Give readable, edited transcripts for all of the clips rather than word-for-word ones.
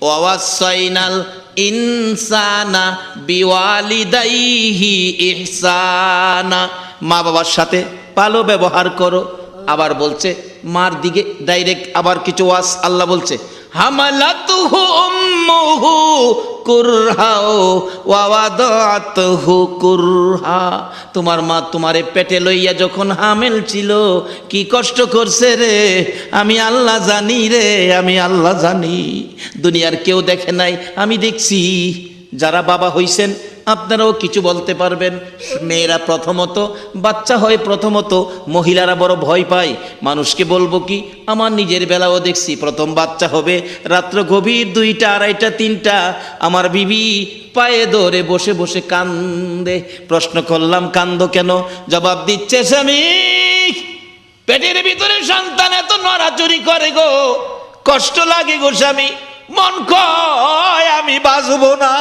ওয়াসাইনাল ইনসানা বিওয়ালিদাইহি ইহসানা, মা বাবার সাথে ভালো ব্যবহার করো। আবার বলছে মার দিকে ডাইরেক্ট আবার কিছু ওয়াজ আল্লাহ বলছে, হামালাতুহু উম্মুহু কুরহা ওয়া ওয়াদাতুহু কুরহা, তোমার মা তোমারে পেটে লইয়া যখন হামেল ছিল কি কষ্ট করছে রে, আমি আল্লাহ জানি রে, আমি আল্লাহ জানি। দুনিয়ার কেউ দেখে নাই, আমি দেখছি। যারা বাবা হইছেন আপনারাও কিছু বলতে পারবেন। মেয়েরা প্রথমত বাচ্চা হয়, প্রথমত মহিলারা বড় ভয় পায়। মানুষকে বলবো কি, আমার নিজের বেলাও দেখছি, প্রথম বাচ্চা হবে রাত্র গভীর 2টা 2:30 3টা, আমার বিবি পায়ে ধরে বসে বসে কান্দে। প্রশ্ন করলাম কান্দো কেন? জবাব দিচ্ছে, স্বামী পেটের ভিতরে সন্তান এত নড়াচড়ি করে গো, কষ্ট লাগে গো স্বামী, মন কয় আমি বাঁচবো না,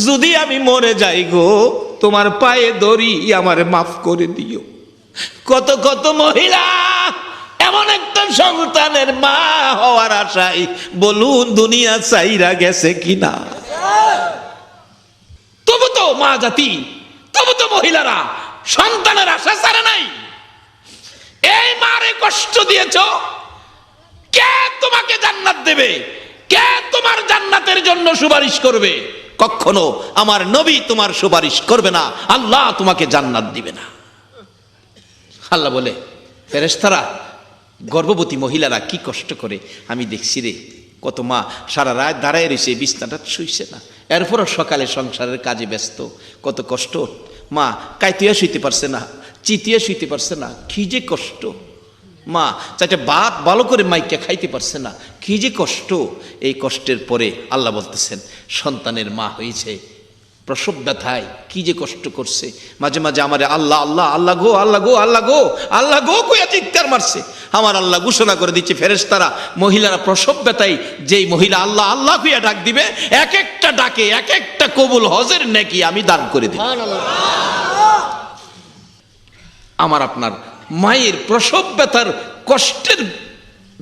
যদি আমি মরে যাই গো তোমার পায়ে ধরি আমারে মাফ করে দিও। কত কত মহিলা এমন একটা সন্তানের মা হওয়ার আশায় বলুন দুনিয়া চাইরা গেছে কিনা? তবু তো মা জাতি, তবু তো মহিলারা সন্তানের আশা ছাড়ে নাই। এই মারে কষ্ট দিয়েছ, কে তোমাকে জান্নাত দেবে? কে তোমার জান্নাতের জন্য সুপারিশ করবে? কখনো আমার নবী তোমার সুপারিশ করবে না, আল্লাহ তোমাকে জান্নাত দিবে না। আল্লাহ বলে, ফেরেশতারা গর্ভবতী মহিলারা কি কষ্ট করে আমি দেখছি রে। কত মা সারা রাত দাঁড়ায় রয়েছে, বিছনাটা শুইছে না, এরপরও সকালে সংসারের কাজে ব্যস্ত। কত কষ্ট মা, কাইতিয়া শুইতে পারছে না, চিতিয়া শুইতে পারছে না, কি যে কষ্ট। মা চাইটা ভাত ভালো করে মাইকে খাইতে পারছে না, কি যে কষ্ট। এই কষ্টের পরে আল্লাহ বলতেছেন সন্তানের মা হয়েছে, প্রসব ব্যথায় কি যে কষ্ট করছে। মাঝে মাঝে আমার আল্লাহ আল্লাহ আল্লাহ গো আল্লাহ গো আল্লাহ গো আল্লাহ গো কইয়া চিৎকার মারছে। আমার আল্লাহ ঘোষণা করে দিচ্ছে ফেরেশতারা, মহিলারা প্রসব ব্যথায় যেই মহিলা আল্লাহ আল্লাহ কইয়া ডাক দিবে, এক একটা ডাকে এক একটা কবুল হজের নেকি আমি দান করে দিব। আমার আপনার মায়ের প্রসব ব্যথার কষ্টের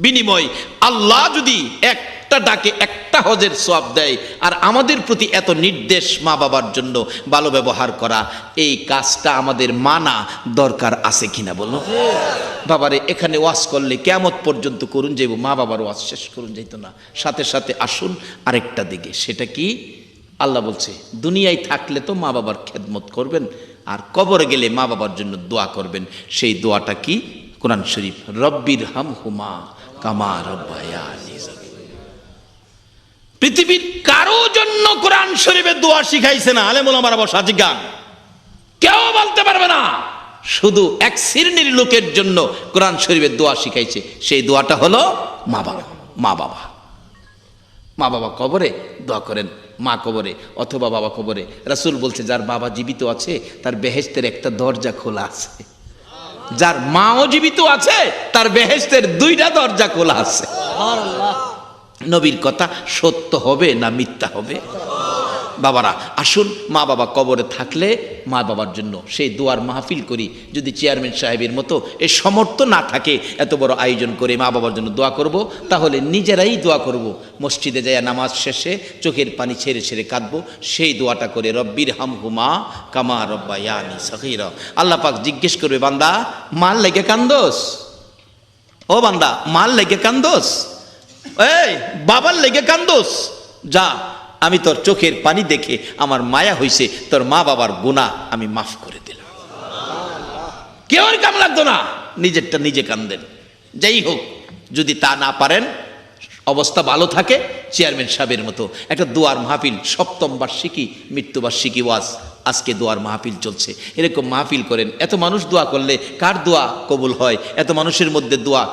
বিনিময় আল্লাহ যদি একটা ডাকে একটা হজের সওয়াব দেয়, আর আমাদের প্রতি এত নির্দেশ মা বাবার জন্য ভালো ব্যবহার করা, এই কাজটা আমাদের মানা দরকার আছে কিনা বলো? বাবারে এখানে ওয়াজ করলে কিয়ামত পর্যন্ত করুন যাইব, মা বাবার ওয়াজ শেষ করুন যাইতো না। সাথে সাথে আসুন আরেকটা দিকে, সেটা কি? আল্লাহ বলছে দুনিয়ায় থাকলে তো মা বাবার খেদমত করবেন, আর কবরে গেলে মা বাবার জন্য দোয়া করবেন। সেই দোয়াটা কি? কোরআন শরীফ, রব্বির হামহুমা কামা রব্বায়ানি সগীরা। পৃথিবীর কারো জন্য কোরআন শরীফের দোয়া শিখাইছে না, আলেম ওলামারা বসা জিজ্ঞান, কেউ বলতে পারবে না। শুধু এক শ্রেণীর লোকের জন্য কোরআন শরীফের দোয়া শিখাইছে, সেই দোয়াটা হলো মা বাবা। মা বাবা, মা বাবা কবরে দোয়া করেন, মা কবরে অথবা বাবা কবরে। রাসূল বলছে যার বাবা জীবিত আছে তার বেহেশতের একটা দরজা খোলা আছে, যার মাও জীবিত আছে তার বেহেশতের 2টা দরজা খোলা আছে। নবীর কথা সত্য হবে না মিথ্যা হবে? বাবারা আসুন, মা বাবা কবরে থাকলে মা বাবার জন্য সেই দোয়ার মাহফিল করি। যদি চেয়ারম্যান সাহেবের মতো এই সমর্থ না থাকে এত বড় আয়োজন করে মা বাবার জন্য দোয়া করব, তাহলে নিজেরাই দোয়া করব। মসজিদে যাইয়া নামাজ শেষে চোখের পানি ছেড়ে ছেড়ে কাঁদবো, সেই দোয়াটা করে রব্বির হামহুমা কামা রব্বায়ানি সগীরা। আল্লাহ পাক জিজ্ঞেস করবে, বান্দা মাল লেগে কান্দোস? ও বান্দা মাল লেগে কান্দোস? এই বাবার লেগে কান্দোস? যা, আমি তোর চোখের পানি দেখে আমার মায়া হইছে, তোর মা বাবার গুনাহ আমি মাফ করে দিলাম। কেউ কাম লাগতো না, নিজেরটা নিজে কান্দেন। যাই হোক, যদি তা না পারেন, অবস্থা ভালো থাকে, চেয়ারম্যান সাহেবের মতো একটা দোয়ার মাহফিল, 7ম বার্ষিকী মৃত্যুবার্ষিকী ওয়াজ, আজকে দোয়ার মাহফিল চলছে, এরকম মাহফিল করেন। এত মানুষ দোয়া করলে কার দোয়া কবুল হয়? এত মানুষের মধ্যে দোয়া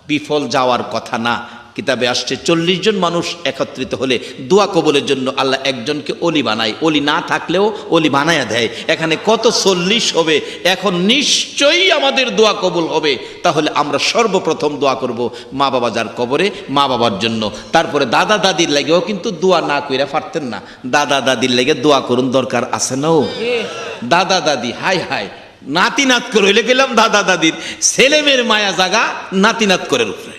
বিফল যাওয়ার কথা না। কিতাবে আসছে 40 জন মানুষ একত্রিত হলে দোয়া কবুলের জন্য আল্লাহ একজনকে অলি বানায়, অলি না থাকলেও অলি বানায়া দেয়। এখানে কত 40 হবে, এখন নিশ্চয়ই আমাদের দোয়া কবুল হবে। তাহলে আমরা সর্বপ্রথম দোয়া করব মা বাবা যার কবরে, মা বাবার জন্য। তারপরে দাদা দাদির লাগেও কিন্তু দোয়া না কইরা পারতেন না, দাদা দাদির লেগে দোয়া করুন, দরকার আছে না? দাদা দাদি হাই হাই নাতি নাত করে হইলে গেলাম, দাদা দাদির ছেলে মেয়ের মায়া জাগা নাতি নাত করে উপরে।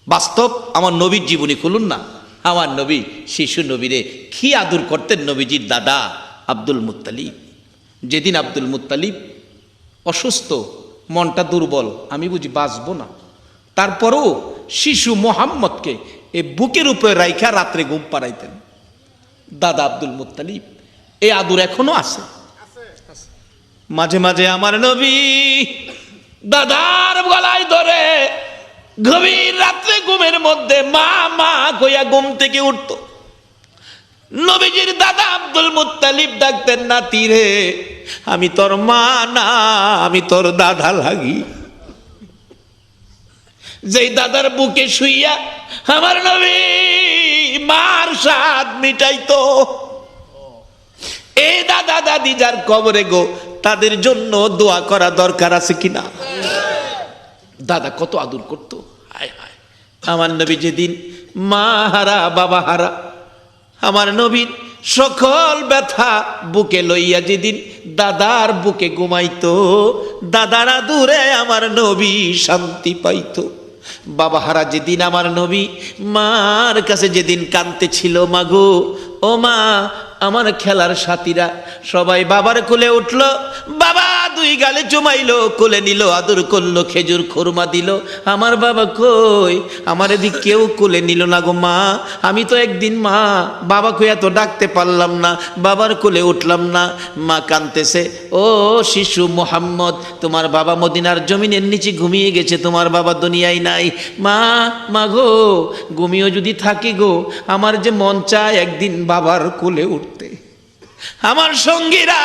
বাস্তব আমার নবীর জীবনী খুলুন না। আমার নবী শিশু নবীরে কি আদর করতেন নবীজির দাদা আব্দুল মুত্তালিব। যেদিন আব্দুল মুত্তালিব অসুস্থ, মনটা দুর্বল, আমি বুঝি বাঁচবো না, তারপরও শিশু মোহাম্মদকে এই বুকের উপরে রাইখা রাত্রে ঘুম পাড়াইতেন দাদা আব্দুল মুত্তালিব। এই আদর এখনো আছে। মাঝে মাঝে আমার নবী দাদার গলায় ধরে গভীর রাত্রে ঘুমের মধ্যে মা মা কইয়া ঘুম থেকে উঠত। নবীজির দাদা আব্দুল মুত্তালিব ডাকতেন, নাতি রে আমি তোর মা না, আমি তোর দাদা লাগি। যেই দাদার বুকে শুইয়া আমার নবী মার স্বাদ মিটাইতো। এই দাদা দাদি যার কবরে গো, তাদের জন্য দোয়া করা দরকার আছে কিনা? দাদা কত আদর করতো। হায় হায়, আমার নবী যেদিন মা হারা বাবা হারা, আমার নবীর সকল ব্যথা বুকে লইয়া যেদিন দাদার বুকে ঘুমাইতো, দাদার আদুরে আমার নবী শান্তি পাইতো। বাবা হারা যেদিন আমার নবী মার কাছে যেদিন কাঁদতে ছিল, মাগো ও মা, আমার খেলার সাথীরা সবাই বাবার কোলে উঠলো, বাবা দুই গালে চুমাইলো, কোলে নিল, আদর করলো, খেজুর খুরমা দিল। আমার বাবা কই? আমার এদিক কেউ কোলে নিল না গো মা। আমি তো একদিন মা বাবা কই এত ডাকতে পারলাম না, বাবার কোলে উঠলাম না। মা কাঁদতেছে, ও শিশু মোহাম্মদ, তোমার বাবা মদিনার জমিনের নিচে ঘুমিয়ে গেছে, তোমার বাবা দুনিয়ায় নাই। মা মা গো, ঘুমিয়ে যদি থাকি গো, আমার যে মন চায় একদিন বাবার কোলে উঠতে। আমার সঙ্গীরা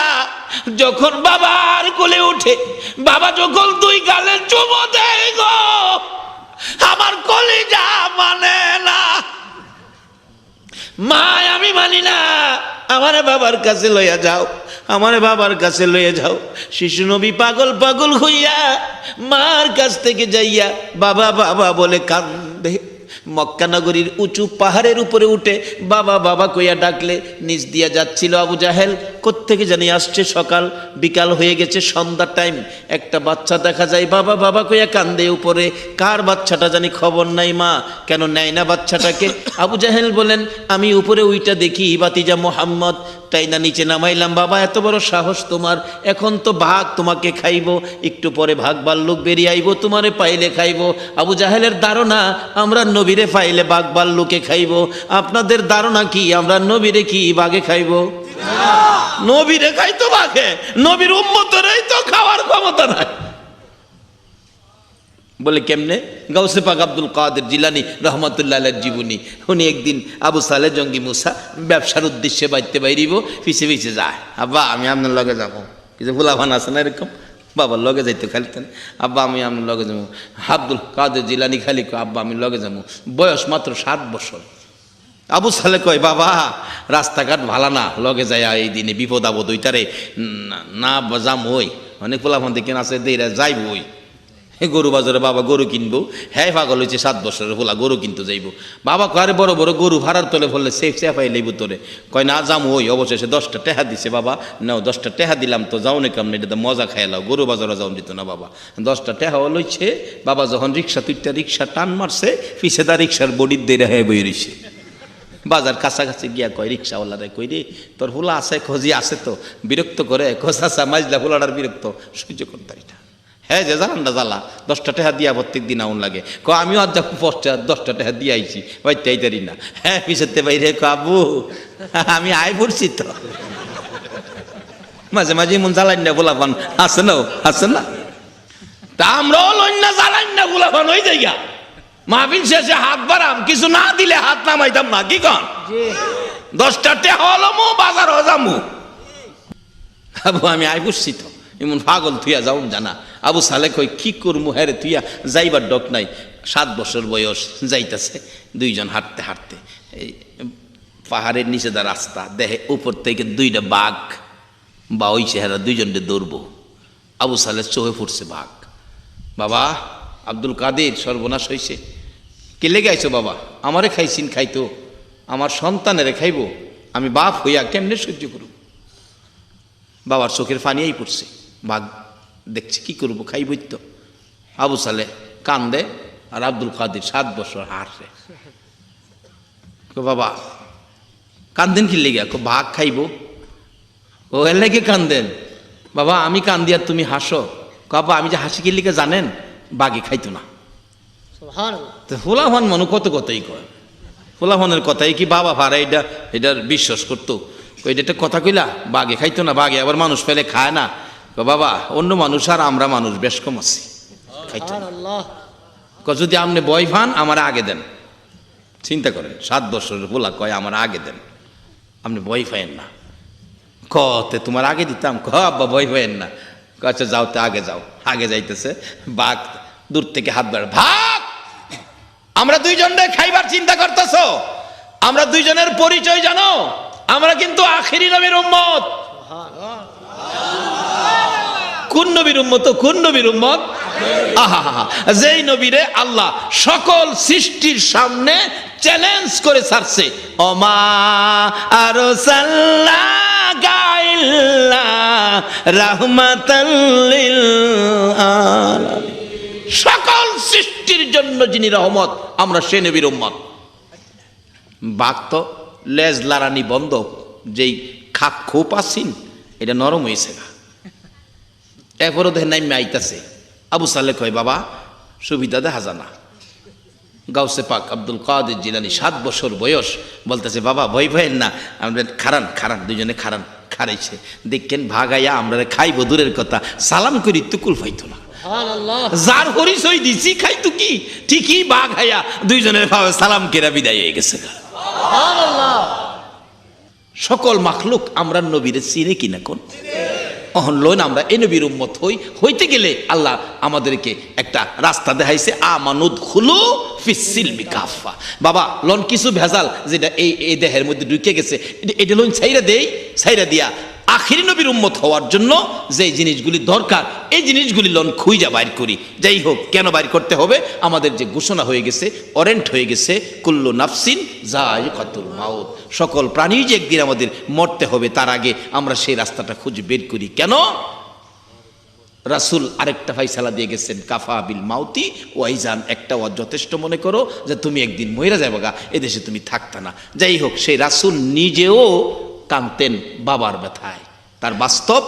যখন বাবার কোলে উঠে, বাবা যখন দুই গালে চুমো দেয় গো, আমার কলিজা মানে না। মা আমি মানি না, আমার বাবার কাছে লইয়া যাও, আমার বাবার কাছে লইয়া যাও। শিশু নবী পাগল পাগল হইয়া মার কাছ থেকে যাইয়া বাবা বাবা বলে কান্দে। মক্কা নগরীর উঁচু পাহাড়ের উপরে উঠে বাবা বাবা কইয়া ডাকলে নিচ দিয়া যাচ্ছিল আবু জাহেল। কোত্থেকে জানি আসছে, সকাল বিকাল হয়ে গেছে, সন্ধ্যার টাইম। একটা বাচ্চা দেখা যায় বাবা বাবা কইয়া কান্দে উপরে। কার বাচ্চাটা জানি খবর নাই। মা কেন নেয় না বাচ্চাটাকে? আবু জাহেল বলেন, আমি উপরে উইটা দেখি বাতিজা মোহাম্মদ, তাই না নিচে নামাইলাম। বাবা এত বড় সাহস তোমার, এখন তো ভাগ তোমাকে খাইব, একটু পরে ভাগ ভাল্লুক বেরিয়ে আইব, তোমারে পাইলে খাইব। আবু জাহেলের ধারণা আমরা নবীরে পাইলে বাঘ ভাল্লুকে খাইব। আপনাদের ধারণা কি আমরা নবীরে কি বাঘে খাইব? নবীরে খাইতো বাঘে, নবীর উম্মতরেই তো খাওয়ার ক্ষমতা নাই। বলে কেমনে? গাউসে পাক আব্দুল কাদের জিলানী রহমতুল্লাহ আলাইহির জীবনী। উনি একদিন আবু সালে জঙ্গি মুসা ব্যবসার উদ্দেশ্যে বাইতে বাইরিব, পিছে পিছে যায়। আব্বা আমি আপনার লগে যাবো। কিছু ফুলাভান আছে না এরকম, বাবার লগে যাইতে খালিতেন। আব্বা আমি আপনার লগে যাবো। আব্দুল কাদের জিলানী খালি আব্বা আমি লগে যাবো। বয়স মাত্র 7 বছর। আবু সালে কয়, বাবা রাস্তাঘাট ভালো না, লগে যায় এই দিনে বিপদ আপদ ওইটারে না যাম। ওই অনেক ফুলাভান দেখেন আছে দেরা যাইব। ওই গরু বাজারে বাবা গরু কিনবো। হ্যাঁ পাগল হয়েছে, 7 বছরের হোলা গরু কিনতে যাইব। বাবা কয় বড় বড় গরু ভাড়ার তলে বললে সেফ সেফাই লইব তোরে। কয় না যাম। ওই অবশেষে 10টা টেহা দিছে। বাবা নাও 10টা টেহা দিলাম, তো যাও না কেমন, এটা তো মজা খাইলাও, গরু বাজারে যাও দিত না। বাবা 10টা টেহাও লইছে। বাবা যখন রিক্সা তুইটা রিক্সা টান মারছে, পিছেদা রিক্সার বডির দেরে হয়ে বই রইছে। বাজার কাছাকাছি গিয়া কয় রিক্সাওয়ালারে, কই রে তোর হোলা আছে? খোঁজি আছে তো। বিরক্ত করে, খোঁজা মাইজলা হোলাটার বিরক্ত সহ্য করতে এটা। হ্যাঁ যে জানান্ডা জ্বালা, 10টা টেহা দিয়া প্রত্যেক দিন আউন লাগে। আমিও আজ 10টা টেহা দিয়ে আইছি, বাইতারি না। হ্যাঁ পিছতে বাইরে আবু আমি আয় পড়ছি তো। মাঝে মাঝে এমন জ্বালান না গোলাপান আছে না, আছে না? তা আমরাও লইনা জ্বালান না গোলাপান হয়ে যাই। মাহফিল শেষে হাত বাড়াম, কিছু না দিলে হাত নামাইতাম না। কি কন? 10টা টেহা হলো মু বাজার হজামু। আবু আমি আয় পড়ছি তো, এমন পাগল থুইয়া যাও জানা। আবু সালে কই কি করমু? হ্যাঁ রে থুইয়া যাইবার ডক নাই। 7 বছর বয়স, যাইতেছে দুইজন হাঁটতে হাঁটতে। এই পাহাড়ের নিচে দা রাস্তা, দেখে উপর থেকে 2টা বাঘ বা ওই চেহারা দুইজনকে দৌড়বো। আবু সালে চোখে ফুটছে বাঘ। বাবা আব্দুল কাদের সর্বনাশ হয়েছে। কে লেগে আইছো বাবা? আমারে খাইছিন খাইতো, আমার সন্তানেরে খাইব, আমি বাপ হইয়া কেমনে সহ্য করব? বাবার চোখের পানিই পড়ছে। বাঘ দেখছে, কি করবো, খাইবই তো। আবু সালে কান্দে, আর আব্দুল কাদের 7 বছর হাসে। বাবা কান্দেন কি লেগে? ভাগ খাইব। ও এর লেগে কান্দেন? বাবা আমি কান্দি আর তুমি হাসো। বাবা আমি যে হাসি কি লেগে জানেন? বাঘে খাইতো না। ফুলাফান মানুষ কত কথাই কয়, ফুলাফানের কথাই কি বাবা ভাড়া এটার বিশ্বাস করতো। এটা কথা কইলা, বাঘে খাইতো না, বাঘে আবার মানুষ ফেলে খায় না। বাবা অন্য মানুষ আর আমরা মানুষ বেশ কম আছি, খাইতো না। যদি আপনি বই ফান আমার আগে দেন। চিন্তা করেন 7 বছরের পোলা কয় আমার আগে দেন, আপনি বই পাইেন না। কতে তোমার আগে দিতাম, আব্বা বই পাইেন না। আচ্ছা যাও তো আগে যাও। আগে যাইতেছে, বাঘ দূর থেকে হাত বাড়ে, ভাগ। আমরা দুইজন খাইবার চিন্তা করতেছ, আমরা দুইজনের পরিচয় জানো? আমরা কিন্তু আখিরি নবীর উম্মত। কোন নবীর উম্মত? কোন নবীর উম্মত? আহা, যেই নবীরে আল্লাহ সকল সৃষ্টির সামনে চ্যালেঞ্জ করে ছাড়ছে, ওমা আরসালনাকা ইল্লা রাহমাতাল লিল আলামিন। সকল সৃষ্টির জন্য যিনি রহমত, আমরা সে নবীর উম্মত। বাঘ তো লেজ লারানি বন্ধ, যেই খাপ খোপ আসিন এটা নরম হয়েছে না, এরপরও দেখেন নাইমে আইতাছে। আবু সালে কয় বাবা সুবিধা দেখা জানা। গাউসে পাক আব্দুল কাদের জিলানী 7 বছর বয়স, বলতেছে বাবা ভয় ভয়েন না, আমরা খারান দুজনে খারাইছে। দেখেন ভাগাইয়া আমরা খাইব দূরের কথা, সালাম করি তুকুল পাইতো না। যার পরিচয় দিছি খাইতো কি ঠিকই বাঘ হাইয়া দুইজনের ভাবে সালাম কেরা বিদায় হয়ে গেছে। সকল মাখলুক আমরা নবীরে চিনে কিনা কোন অহন আমরা এই নবীর উম্মত হইতে গেলে আল্লাহ আমাদেরকে একটা রাস্তা দেখাইছে, আমানুদ খুলু ফিসিলমি কাফা। বাবা লন কিছু ভেজাল যেটা এই দেহের মধ্যে ঢুকে গেছে, এটা লোন ছাইরা দিয়া আখিরি নবীর উম্মত হওয়ার জন্য যে জিনিসগুলি দরকার এই জিনিসগুলি লন খুঁজা বাইর করি। যাই হোক, কেন বাইর করতে হবে? আমাদের যে ঘোষণা হয়ে গেছে, ওয়ারেন্ট হয়ে গেছে, কুল্লু নাফসিন যায়িকাতুল মাউত, সকল প্রাণী যে একদিন আমাদের মরতে হবে, তার আগে আমরা সেই রাস্তাটা খুঁজে বের করি। কেন? রাসূল আরেকটা ফাইসালা দিয়ে গেছেন, কাফা বিল মাউতি ওয়াইজান, একটা যথেষ্ট মনে করো যে তুমি একদিন মইরা যাবে গা, এদেশে তুমি থাকতা না। যাই হোক, সেই রাসূল নিজেও কাঁদতেন বাবার ব্যথায়। তার বাস্তব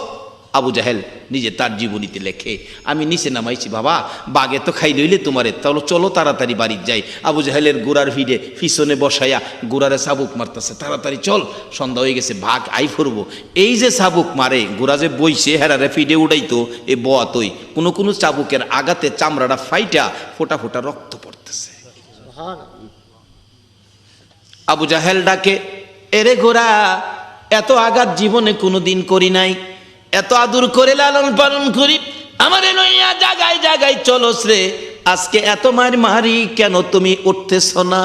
আবু জাহেল নিজে তার জীবনীতে লেখে, আমি নিচে নামাইছি বাবা, বাগে তো খাই লইলে তোমারে, তাহলে চলো তাড়াতাড়ি বাড়ি যাই। আবু জাহেলের গোড়ার ভিড়ে পিছনে বসাইয়া গোড়ারে চাবুক মারতেছে, তাড়াতাড়ি চল, সন্ধ্যা হয়ে গেছে, ভাগ আই ফরবো। এই যে চাবুক মারে, গোড়া যে বইছে হেরারে ফিডে উড়াইতো, এ বয়াতই কোনো চাবুকের আঘাতে চামড়াটা ফাইটা ফোটা ফোটা রক্ত পড়তেছে। আবু জাহেল ডাকে, এরে গোড়া, এত আঘাত জীবনে কোনোদিন করি নাই, এত আদর করে লালন পালন করি, আমারে লইয়া জাগায় জাগায় চলস রে, আজকে এত মারি কেন তুমি উঠতেছ না?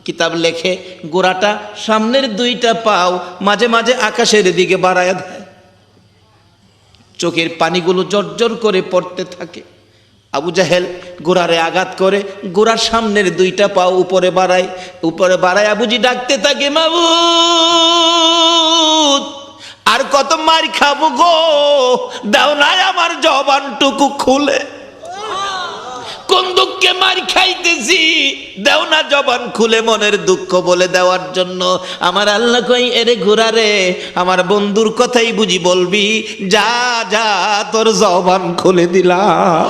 কিতাব লেখে গোড়াটা সামনের 2টা পাও মাঝে মাঝে আকাশের দিকে বাড়ায় দেয়, চোখের পানিগুলো জর্জর করে পড়তে থাকে। আবু জাহেল গোড়ারে আঘাত করে, গোড়ার সামনের 2টা পাও উপরে বাড়ায় আবুজি ডাকতে থাকে, মাবুদ আর কত মার খাবো গো, দাও না আমার জবানটুকু খুলে, কোন দুঃখে মার খাইতেছি, দাও না জবান খুলে মনের দুঃখ বলে দেওয়ার জন্য। আমার আল্লাহ কই, এরে ঘোরা রে, আমার বন্ধুর কথাই বুঝি বলবি, যা যা তোর জবান খুলে দিলাম।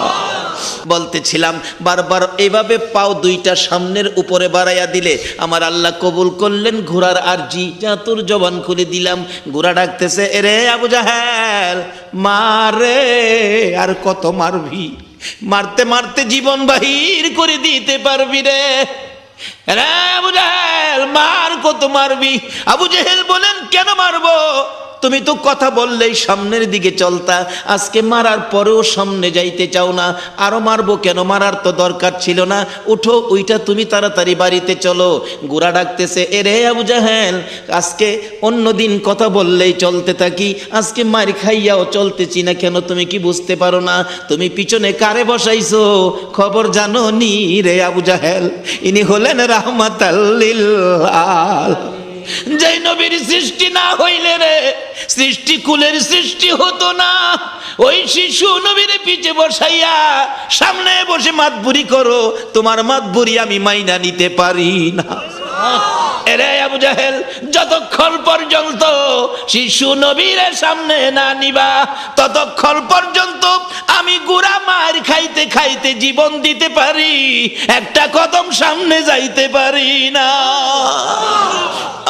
বলতেছিলাম বারবার এইভাবে পাও 2টা সামনের উপরে বাড়াইয়া দিলে আমার আল্লাহ কবুল করলেন ঘোড়ার আরজি, যা তোর জবান খুলে দিলাম। ঘোড়া ডাকতেছে, এরে আবু জাহেল মারে, আর কত মারবি, মারতে মারতে জীবন বাহির করে দিতে পারবি রে, রে আবু জাহেল মার, কত মারবি? আবু জাহেল বলেন, কেন মারবো? তুমি তো কথা বললেই সামনের দিকে চলতা, আজকে মারার পরেও সামনে যাইতে চাও না, আরো মারবো কেন? মারার তো দরকার ছিল না, উঠো ওইটা তুমি তাড়াতাড়ি বাড়িতে চলো। গোড়া ডাকতেছে, এরে আবু জাহেল, আজকে অন্যদিন কথা বললেই চলতে থাকি, আজকে মার খাইয়াও চলতেছি না কেন? তুমি কি বুঝতে পারো না? তুমি পিছনে কারে বসাইছো খবর জানো নি রে আবু জাহেল? ইনি হলেন রাহমাতাল লিল আলামিন। যেই নবীর সৃষ্টি না হইলে রে সৃষ্টি কুলের সৃষ্টি হতো না, ওই শিশু নবীর পিছে বসাইয়া সামনে বসে মাতবুরি করো, তোমার মাতবুরি আমি মাইনা নিতে পারি না। এরে আবু জাহেল, যতক্ষণ পর্যন্ত শিশু নবীর সামনে না নিবা ততক্ষণ পর্যন্ত আমি গুড়া মার খাইতে খাইতে জীবন দিতে পারি, একটা কদম সামনে যাইতে পারি না।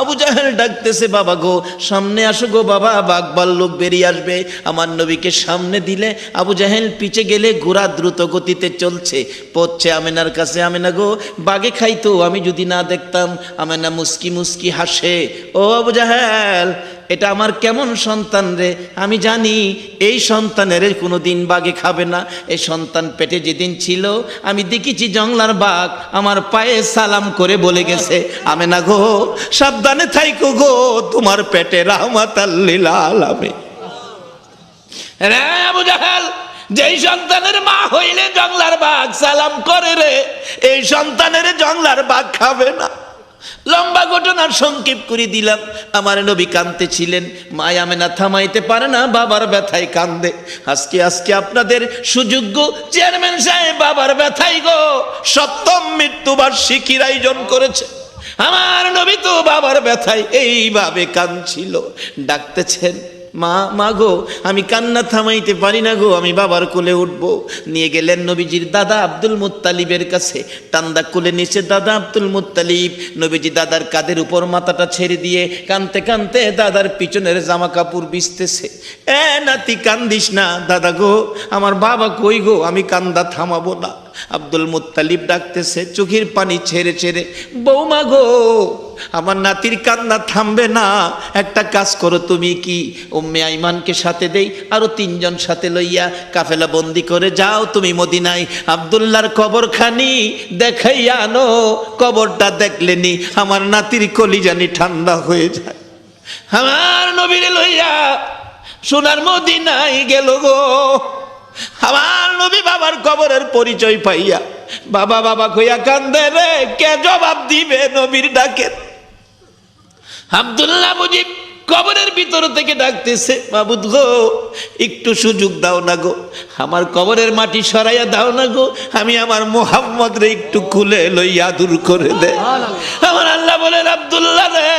আবু জাহেল ডাকতেছে, বাবা গো সামনে আসো গো বাবা, বাঘ ভাল্লুক বেরিয়ে আসবে। আমার নবীকে সামনে দিলে আবু জাহেল পিছে গেলে ঘোড়া দ্রুত গতিতে চলছে, পড়ছে আমেনার কাছে। আমেনা গো, বাঘে খাইতো আমি যদি না দেখতাম। আমেনা মুস্কি মুস্কি হাসে, ও আবু জাহেল, এটা আমার কেমন সন্তান রে, আমি জানি এই সন্তানের কোনোদিন বাঘে খাবে না। এই সন্তান পেটে যেদিন ছিল আমি দেখেছি জংলার বাঘ আমার পায়ে সালাম করে বলে গেছে, আমেনা গো সাবধানে থাইকো গো, তোমার পেটে রাহমাতাল লিল আলামিন। রে আবু জাহেল, যেই সন্তানের মা হইলে জংলার বাঘ সালাম করে রে, এই সন্তানের জংলার বাঘ খাবে না। লম্বা ঘটনার সংক্ষেপ করে দিলাম। আমার নবী কাঁদতে ছিলেন, মা আমেনা থামাইতে পারে না, বাবার ব্যথায় কান্দে। আজকে আপনাদের সুযোগ্য চেয়ারম্যান সাহেব বাবার ব্যথায় গো সপ্তম মৃত্যুবার্ষিকীর আয়োজন করেছে। আমার নবী তো বাবার ব্যথায় এইভাবে কাঁদছিল, ডাকতেছেন, মা মা গো, আমি কান্না থামাইতে পারি না গো, আমি বাবার কোলে উঠবো। নিয়ে গেলেন নবীজির দাদা আব্দুল মুত্তালিবের কাছে। টান্দা কোলে নিচে দাদা আব্দুল মুত্তালিব, নবীজি দাদার কাঁধের উপর মাথাটা ছেড়ে দিয়ে কানতে কানতে দাদার পিছনের জামা কাপড় ভিজতেছে। এ নাতি কান্দিস না, দাদা গো আমার বাবা কই গো, আমি কান্দা থামাবো না। আব্দুল মুত্তালিব ডাকতেছে চোখের পানি ছেড়ে ছেড়ে, বৌমা গো আমার নাতির কান্না থামবে না, একটা কাজ করো তুমি, কি উম্মে আইমানকে সাথে দেই, আরো 3 জন সাথে লইয়া কাফেলা বন্দি করে যাও তুমি মদিনায়, আব্দুল্লাহর কবরখানি দেখাইয়া আনো। কবরটা দেখলেনি আমার নাতির কলিজানি ঠান্ডা হয়ে যায়। আমার নবীরে লইয়া সোনার মদিনায় গেল গো। আমার নবী বাবার কবরের পরিচয় পাইয়া বাবা বাবা কইয়া কান্দে রে, কে জবাব দিবে নবীর ডাকে? আব্দুল্লাহ মুজিব কবরের ভিতর থেকে ডাকতেছে, মাবুদ গো একটু সুযোগ দাও না গো, আমার কবরের মাটি সরাইয়া দাও না গো, আমি আমার মুহাম্মদ রে একটু খুলে লইয়া দূর করে দে। আমার আল্লাহ বলেন, আব্দুল্লাহ রে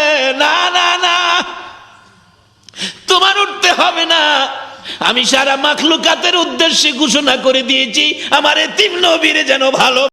না না না, তোমার উঠতে হবে না, আমি সারা মাখলুকাতের উদ্দেশ্যে ঘোষণা করে দিয়েছি আমার এতিম নবীরে যেন ভালো